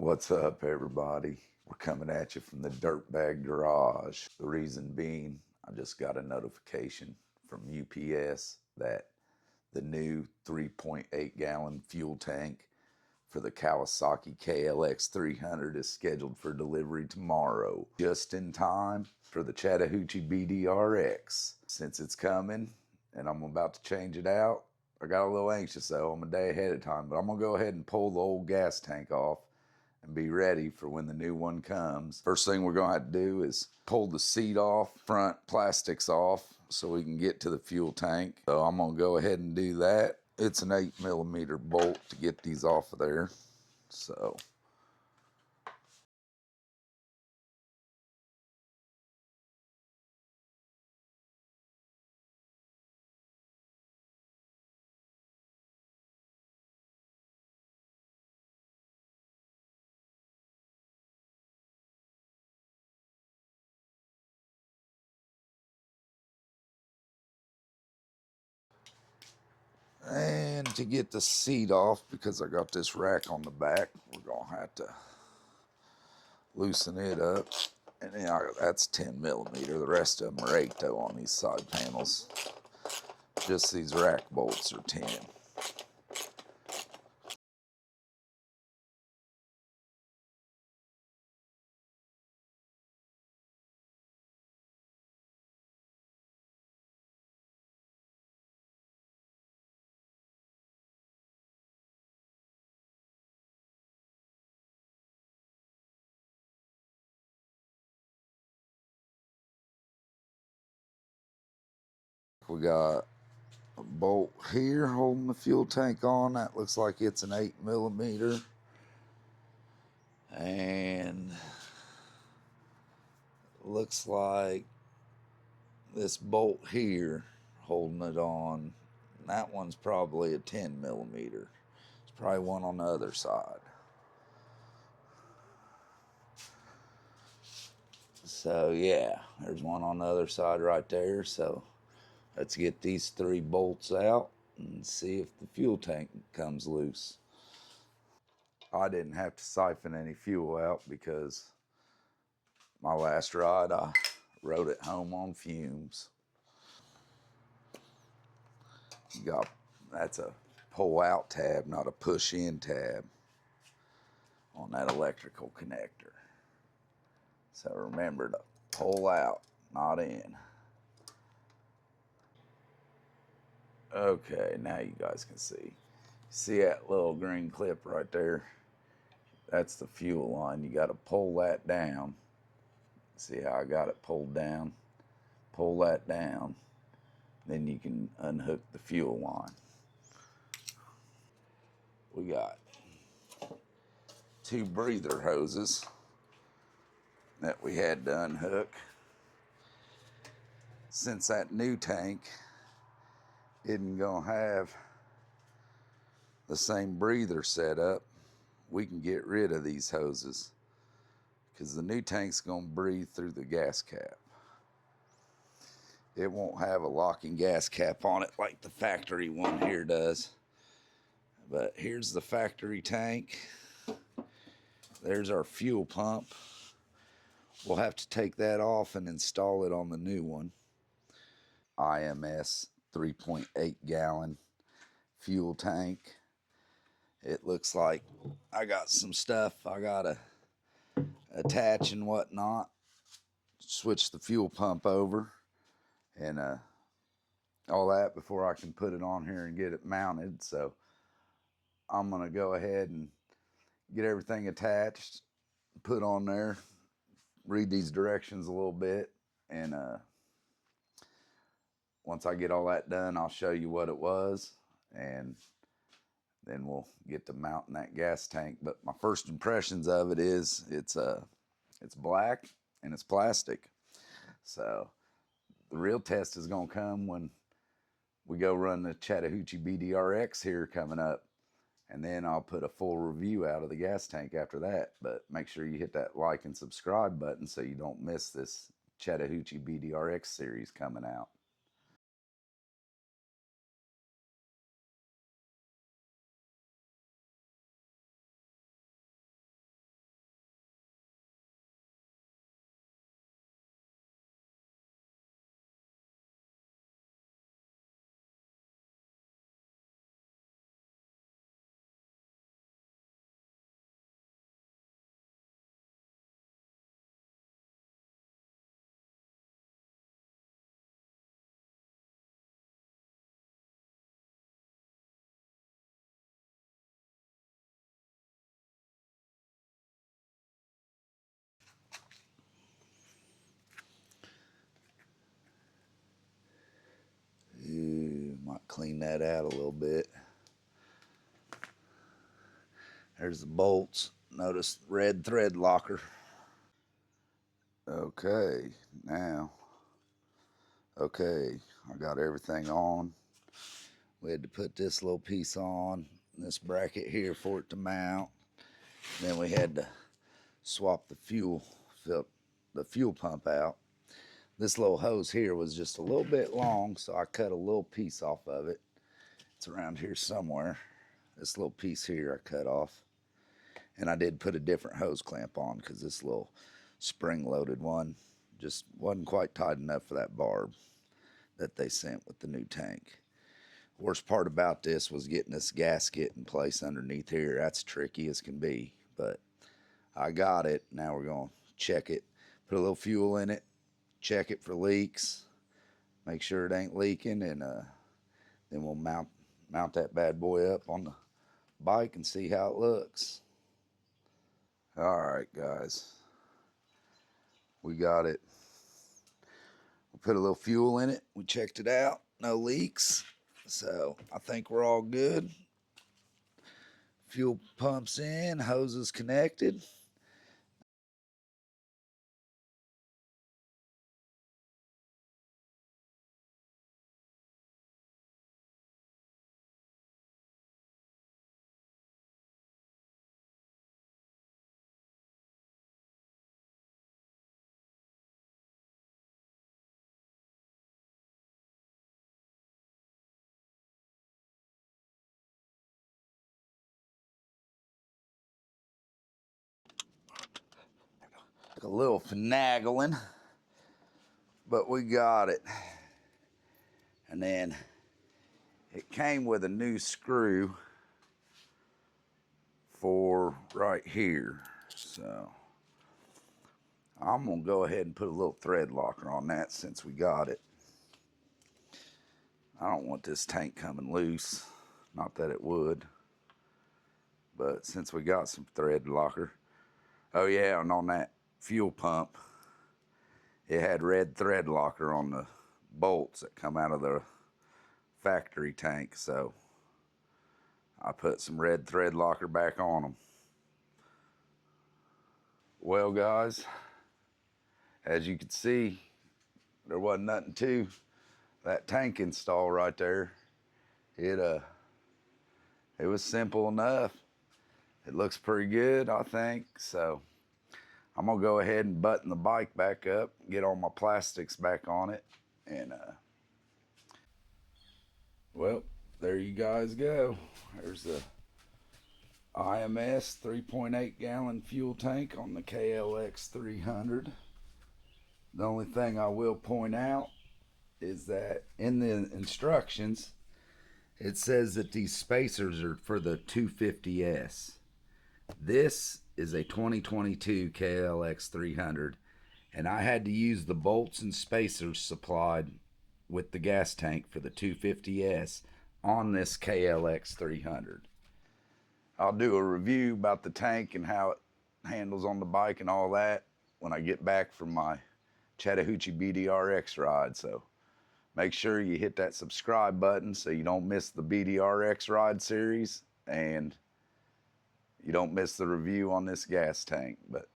What's up, everybody? We're coming at you from the Dirtbag Garage. The reason being, I just got a notification from UPS that the new 3.8 gallon fuel tank for the Kawasaki KLX300 is scheduled for delivery tomorrow, just in time for the Chattahoochee BDRX. Since it's coming and I'm about to change it out, I got a little anxious though. I'm a day ahead of time, but I'm gonna go ahead and pull the old gas tank off and be ready for when the new one comes. First thing we're gonna have to do is pull the seat off, front plastics off, so we can get to the fuel tank. So I'm gonna go ahead and do that. It's an 8mm bolt to get these off of there. So and to get the seat off, because I got this rack on the back, we're gonna have to loosen it up. And yeah, that's 10mm. The rest of them are 8 though on these side panels. Just these rack bolts are 10. We got a bolt here holding the fuel tank on. That looks like it's an 8mm. And looks like this bolt here holding it on. That one's probably a 10mm. There's probably one on the other side. So yeah, there's one on the other side right there. So let's get these 3 bolts out and see if the fuel tank comes loose. I didn't have to siphon any fuel out because my last ride I rode it home on fumes. You got, that's a pull out tab, not a push in tab on that electrical connector. So remember to pull out, not in. Okay, now you guys can see. See that little green clip right there? That's the fuel line. You got to pull that down. See how I got it pulled down? Pull that down. Then you can unhook the fuel line. We got 2 breather hoses that we had to unhook. Since that new tank isn't gonna have the same breather setup, we can get rid of these hoses because the new tank's gonna breathe through the gas cap. It won't have a locking gas cap on it like the factory one here does. But here's the factory tank. There's our fuel pump. We'll have to take that off and install it on the new one. IMS 3.8 gallon fuel tank. It looks like I got some stuff I gotta attach and whatnot. Switch the fuel pump over and all that before I can put it on here and get it mounted. So I'm gonna go ahead and get everything attached, put on there, read these directions a little bit, and once I get all that done, I'll show you what it was, and then we'll get to mounting that gas tank. But my first impressions of it is it's black and it's plastic. So the real test is gonna come when we go run the Chattahoochee BDRX here coming up. And then I'll put a full review out of the gas tank after that. But make sure you hit that like and subscribe button so you don't miss this Chattahoochee BDRX series coming out. clean that out a little bit. There's the bolts. Notice red thread locker. Okay, now, okay, I got everything on. We had to put this little piece on, this bracket here for it to mount. Then we had to swap the fuel pump out. This little hose here was just a little bit long, so I cut a little piece off of it. It's around here somewhere. This little piece here I cut off. And I did put a different hose clamp on because this little spring-loaded one just wasn't quite tight enough for that barb that they sent with the new tank. Worst part about this was getting this gasket in place underneath here. That's tricky as can be, but I got it. Now we're going to check it, put a little fuel in it, check it for leaks, make sure it ain't leaking, and then we'll mount that bad boy up on the bike and see how it looks. All right, guys, we got it. We put a little fuel in it. We checked it out. No leaks. So I think we're all good. Fuel pumps in, hoses connected. A little finagling, but we got it. And then it came with a new screw for right here. So I'm gonna go ahead and put a little thread locker on that since we got it. I don't want this tank coming loose. Not that it would, but since we got some thread locker. Oh yeah, and on that fuel pump, it had red thread locker on the bolts that come out of the factory tank, so I put some red thread locker back on them. Well, guys, as you can see, there wasn't nothing to that tank install right there. It was simple enough. It looks pretty good, I think. So I'm gonna go ahead and button the bike back up, get all my plastics back on it, and well, there you guys go. There's the IMS 3.8 gallon fuel tank on the KLX300. The only thing I will point out is that in the instructions, it says that these spacers are for the 250S. This is a 2022 KLX300, and I had to use the bolts and spacers supplied with the gas tank for the 250S on this KLX300. I'll do a review about the tank and how it handles on the bike and all that when I get back from my Chattahoochee BDRX ride. So make sure you hit that subscribe button so you don't miss the BDRX ride series and you don't miss the review on this gas tank. But